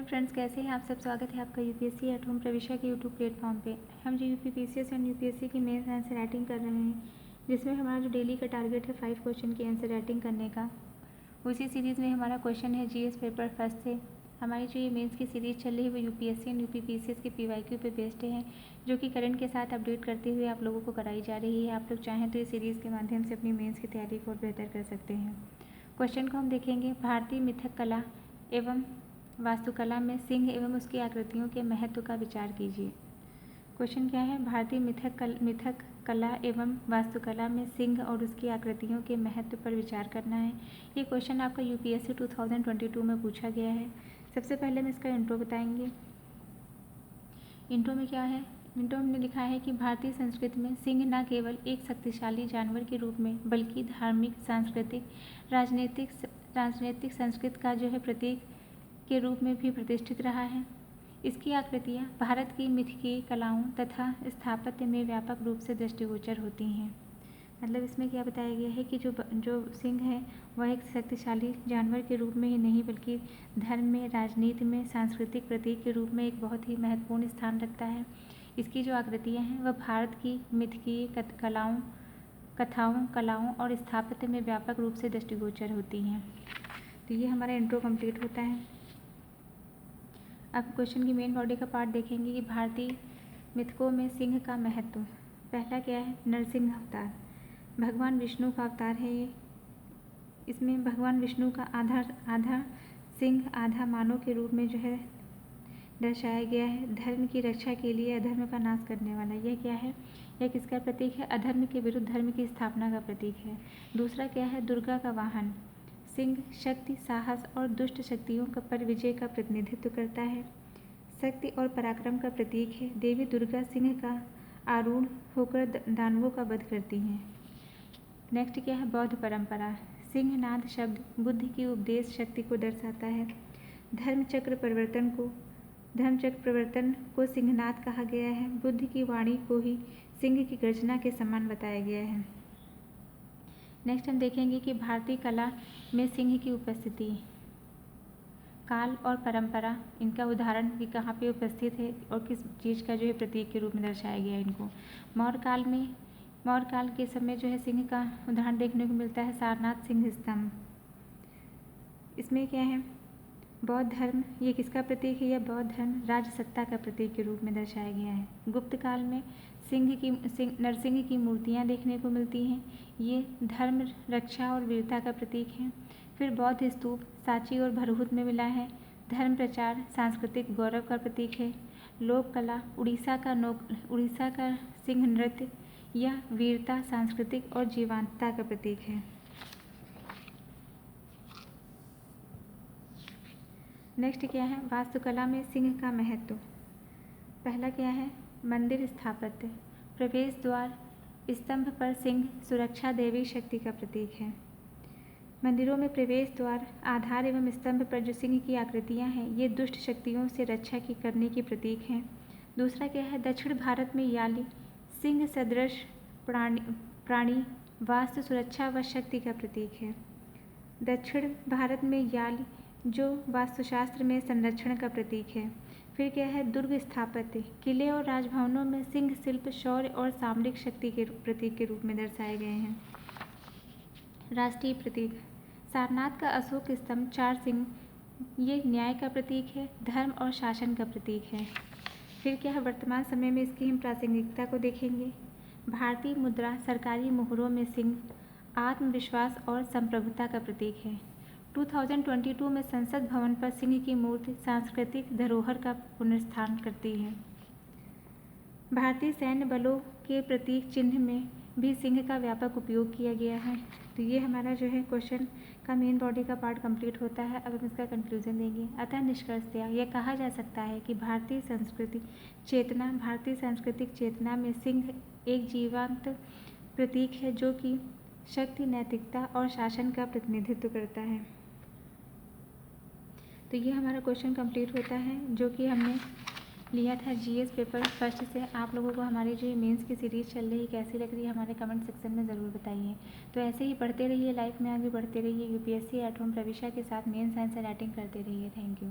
Friends, कैसे हैं आप सब। स्वागत है आपका यूपीएससी एट होम प्रविशा के यूट्यूब प्लेटफॉर्म पे। हम जो यूपीपीसीएस एंड यूपीएससी की मेंस आंसर राइटिंग कर रहे हैं, जिसमें हमारा जो डेली का टारगेट है 5 क्वेश्चन की आंसर राइटिंग करने का। उसी सीरीज़ में हमारा क्वेश्चन है जीएस पेपर फर्स्ट से। हमारी जो ये मेंस की सीरीज़ चल रही है वो यूपीएससी एंड यूपीपीसीएस के पीवाईक्यू पे बेस्ड है, जो कि करंट के साथ अपडेट करते हुए आप लोगों को कराई जा रही है। आप लोग चाहें तो इस सीरीज़ के माध्यम से अपनी मेंस की तैयारी को और बेहतर कर सकते हैं। क्वेश्चन को हम देखेंगे। भारतीय मिथक कला एवं वास्तुकला में सिंह एवं उसकी आकृतियों के महत्व का विचार कीजिए। क्वेश्चन क्या है? भारतीय मिथक कला एवं वास्तुकला में सिंह और उसकी आकृतियों के महत्व पर विचार करना है। ये क्वेश्चन आपका यूपीएससी 2022 में पूछा गया है। सबसे पहले हम इसका इंट्रो बताएंगे। इंट्रो में क्या है? इंट्रो हमने लिखा है कि भारतीय संस्कृति में सिंह न केवल एक शक्तिशाली जानवर के रूप में बल्कि धार्मिक, सांस्कृतिक, राजनीतिक संस्कृति का जो है प्रतीक के रूप में भी प्रतिष्ठित रहा है। इसकी आकृतियाँ भारत की मिथकीय कलाओं तथा स्थापत्य में व्यापक रूप से दृष्टिगोचर होती हैं। मतलब इसमें क्या बताया गया है कि जो सिंह है वह एक शक्तिशाली जानवर के रूप में ही नहीं बल्कि धर्म में, राजनीति में, सांस्कृतिक प्रतीक के रूप में एक बहुत ही महत्वपूर्ण स्थान रखता है। इसकी जो आकृतियाँ हैं वह भारत की मिथकीय कलाओं और स्थापत्य में व्यापक रूप से दृष्टिगोचर होती हैं। तो ये हमारा इंट्रो कंप्लीट होता है। अब क्वेश्चन की मेन बॉडी का पार्ट देखेंगे कि भारतीय मिथकों में सिंह का महत्व। पहला क्या है? नरसिंह अवतार। भगवान विष्णु का अवतार है ये। इसमें भगवान विष्णु का आधा सिंह आधा मानव के रूप में जो है दर्शाया गया है। धर्म की रक्षा के लिए अधर्म का नाश करने वाला। यह क्या है? यह किसका प्रतीक है? अधर्म के विरुद्ध धर्म की स्थापना का प्रतीक है। दूसरा क्या है? दुर्गा का वाहन। सिंह शक्ति, साहस और दुष्ट शक्तियों पर विजय का प्रतिनिधित्व करता है। शक्ति और पराक्रम का प्रतीक है। देवी दुर्गा सिंह का आरूढ़ होकर दानवों का वध करती हैं। नेक्स्ट क्या है? बौद्ध परंपरा। सिंहनाद शब्द बुद्ध की उपदेश शक्ति को दर्शाता है। धर्मचक्र प्रवर्तन को सिंहनाद कहा गया है। बुद्ध की वाणी को ही सिंह की गर्जना के समान बताया गया है। नेक्स्ट हम देखेंगे कि भारतीय कला में सिंह की उपस्थिति। काल और परंपरा, इनका उदाहरण कि कहाँ पे उपस्थित है और किस चीज़ का जो है प्रतीक के रूप में दर्शाया गया है इनको। मौर्य काल के समय जो है सिंह का उदाहरण देखने को मिलता है सारनाथ सिंह स्तंभ। इसमें क्या है? बौद्ध धर्म, ये किसका प्रतीक है? यह बौद्ध धर्म राजसत्ता का प्रतीक के रूप में दर्शाया गया है। गुप्त काल में नरसिंह की मूर्तियाँ देखने को मिलती हैं। ये धर्म, रक्षा और वीरता का प्रतीक है। फिर बौद्ध स्तूप सांची और भरहुत में मिला है। धर्म प्रचार, सांस्कृतिक गौरव का प्रतीक है। लोक कला, उड़ीसा का सिंह नृत्य, यह वीरता, सांस्कृतिक और जीवंतता का प्रतीक है। नेक्स्ट क्या है? वास्तुकला में सिंह का महत्व। पहला क्या है? मंदिर स्थापत्य। प्रवेश द्वार स्तंभ पर सिंह सुरक्षा, देवी शक्ति का प्रतीक है। मंदिरों में प्रवेश द्वार, आधार एवं स्तंभ पर जो सिंह की आकृतियां हैं ये दुष्ट शक्तियों से रक्षा करने के प्रतीक हैं। दूसरा क्या है? दक्षिण भारत में याली सिंह सदृश प्राणी वास्तु, सुरक्षा व शक्ति का प्रतीक है। दक्षिण भारत में याली जो वास्तुशास्त्र में संरक्षण का प्रतीक है। फिर क्या है? दुर्ग स्थापत्य। किले और राजभवनों में सिंह शिल्प शौर्य और सामरिक शक्ति के प्रतीक के रूप में दर्शाए गए हैं। राष्ट्रीय प्रतीक। सारनाथ का अशोक स्तंभ 4 सिंह, ये न्याय का प्रतीक है, धर्म और शासन का प्रतीक है। फिर क्या है? वर्तमान समय में इसकी हम प्रासंगिकता को देखेंगे। भारतीय मुद्रा, सरकारी मोहरों में सिंह आत्मविश्वास और संप्रभुता का प्रतीक है। 2022 में संसद भवन पर सिंह की मूर्ति सांस्कृतिक धरोहर का पुनर्स्थान करती है। भारतीय सैन्य बलों के प्रतीक चिन्ह में भी सिंह का व्यापक उपयोग किया गया है। तो ये हमारा जो है क्वेश्चन का मेन बॉडी का पार्ट कंप्लीट होता है। अब हम इसका कंक्लूजन देंगे। अतः निष्कर्षतया यह कहा जा सकता है कि भारतीय सांस्कृतिक चेतना में सिंह एक जीवंत प्रतीक है जो कि शक्ति, नैतिकता और शासन का प्रतिनिधित्व करता है। तो ये हमारा क्वेश्चन कंप्लीट होता है जो कि हमने लिया था जीएस पेपर फर्स्ट से। आप लोगों को हमारी जो मेंस की सीरीज़ चल रही है कैसी लग रही है हमारे कमेंट सेक्शन में ज़रूर बताइए। तो ऐसे ही पढ़ते रहिए, लाइफ में आगे बढ़ते रहिए। यूपीएससी एट होम प्रविशा के साथ मेंस आंसर राइटिंग करते रहिए। Thank you.